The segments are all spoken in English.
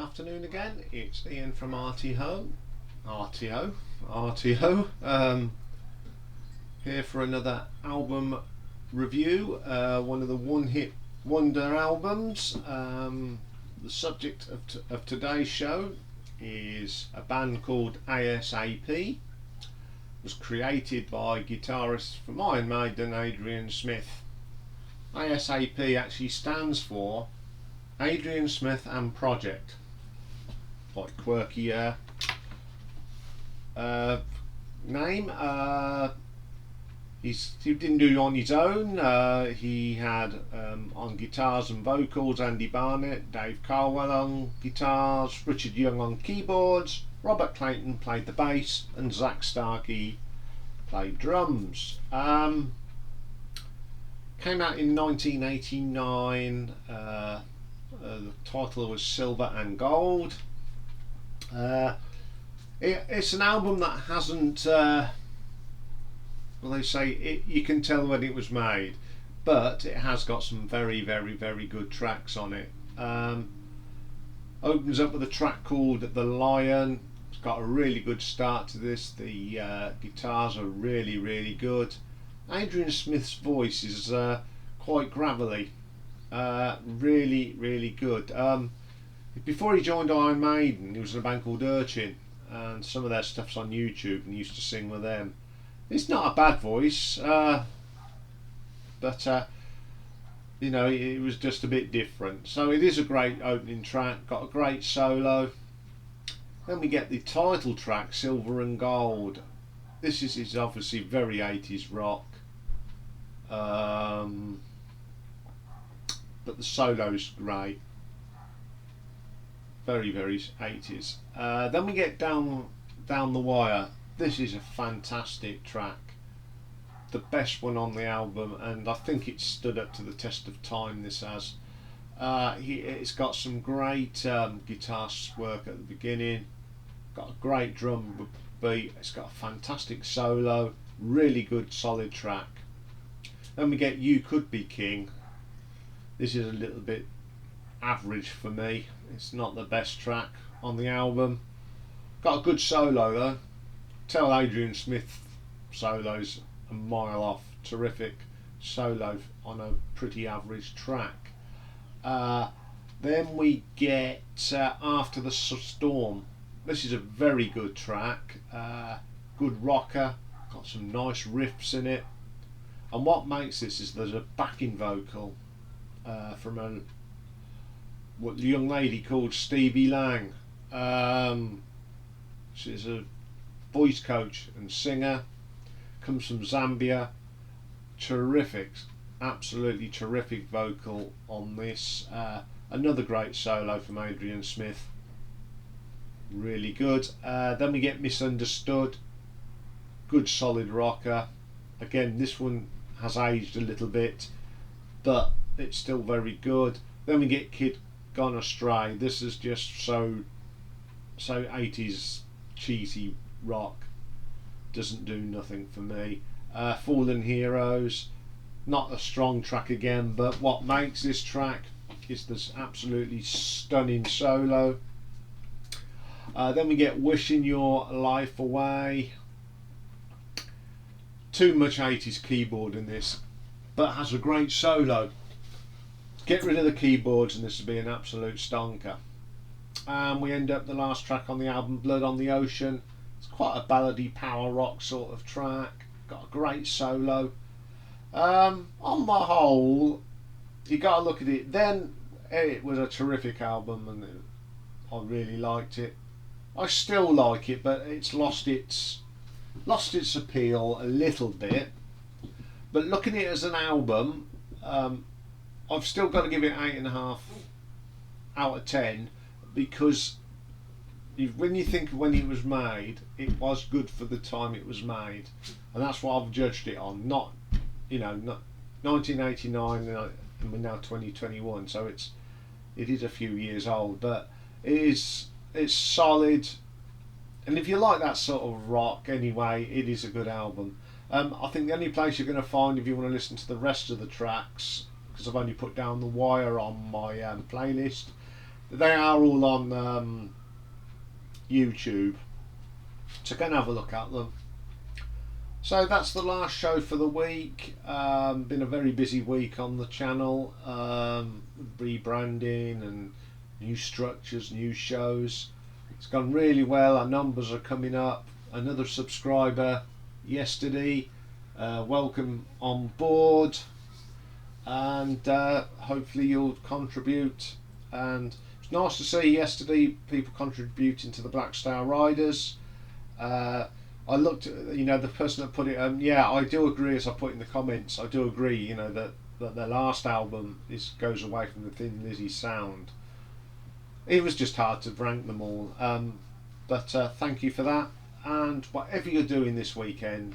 afternoon again. It's Ian from RTO. Here for another album review. One of the one-hit wonder albums. The subject of today's show is a band called ASaP. It was created by guitarist from Iron Maiden, Adrian Smith. ASaP actually stands for Adrian Smith and Project. Quite quirky name. He didn't do it on his own. He had on guitars and vocals Andy Barnett, Dave Carwell on guitars, Richard Young on keyboards, Robert Clayton played the bass, and Zach Starkey played drums. Came out in 1989. The title was Silver and Gold. It's an album that hasn't, they say you can tell when it was made, but it has got some very good tracks on it. Opens up with a track called The Lion. It's got a really good start to this. The guitars are really good. Adrian Smith's voice is quite gravelly. Really good. Before he joined Iron Maiden, he was in a band called Urchin, and some of their stuff's on YouTube, and he used to sing with them. It's not a bad voice, but you know, it was just a bit different. So it is a great opening track, got a great solo. Then we get the title track, Silver and Gold. This is obviously very 80s rock. But the solo's great, very 80s. Then we get down the wire. This is a fantastic track, the best one on the album, and I think it's stood up to the test of time. This has. It's got some great guitar work at the beginning, got a great drum beat. It's got a fantastic solo, really good solid track. Then we get You Could Be King. This is a little bit average for me. It's not the best track on the album. Got a good solo though. Tell Adrian Smith solos a mile off. Terrific solo on a pretty average track. Then we get After the Storm. This is a very good track. Good rocker. Got some nice riffs in it. And what makes this is there's a backing vocal from a young lady called Stevie Lang. She's a voice coach and singer, comes from Zambia. Terrific, absolutely terrific vocal on this. Another great solo from Adrian Smith, really good. Then we get Misunderstood, good solid rocker. Again, this one has aged a little bit, but it's still very good. Then we get Gone Astray. This is just so 80s cheesy rock, doesn't do nothing for me. Fallen Heroes, not a strong track again, but what makes this track is this absolutely stunning solo. Then we get Wishing Your Life Away. Too much 80s keyboard in this, but has a great solo. Get rid of the keyboards and this would be an absolute stonker. And we end up the last track on the album, Blood on the Ocean. It's quite a ballady power rock sort of track. Got a great solo. On the whole, you got to look at it. Then it was a terrific album, and I really liked it. I still like it, but it's lost its appeal a little bit. But looking at it as an album, I've still got to give it 8.5 out of 10, because when you think of when it was made, it was good for the time it was made, and that's what I've judged it on. Not 1989, and we're now 2021, so it is a few years old, but it's solid. And if you like that sort of rock anyway, it is a good album. I think the only place you're going to find, if you want to listen to the rest of the tracks, because I've only put Down the Wire on my playlist, they are all on YouTube, so go and have a look at them. So that's the last show for the week. Been a very busy week on the channel, rebranding and new structures, new shows. It's gone really well. Our numbers are coming up. Another subscriber yesterday. Welcome on board, and hopefully you'll contribute. And it's nice to see yesterday people contributing to the Black Star Riders. I looked at, the person that put it, yeah, I do agree, as I put in the comments, I do agree, that their last album goes away from the Thin Lizzy sound. It was just hard to rank them all, but thank you for that, and whatever you're doing this weekend,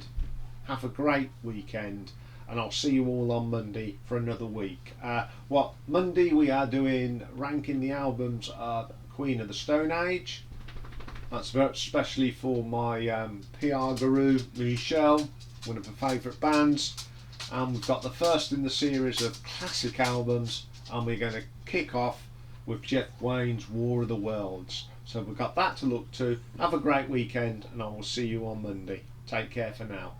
have a great weekend, and I'll see you all on Monday for another week. Monday we are doing ranking the albums of Queen of the Stone Age. That's especially for my PR guru, Michelle, one of her favourite bands. And we've got the first in the series of classic albums, and we're going to kick off with Jeff Wayne's War of the Worlds. So we've got that to look to. Have a great weekend, and I will see you on Monday. Take care for now.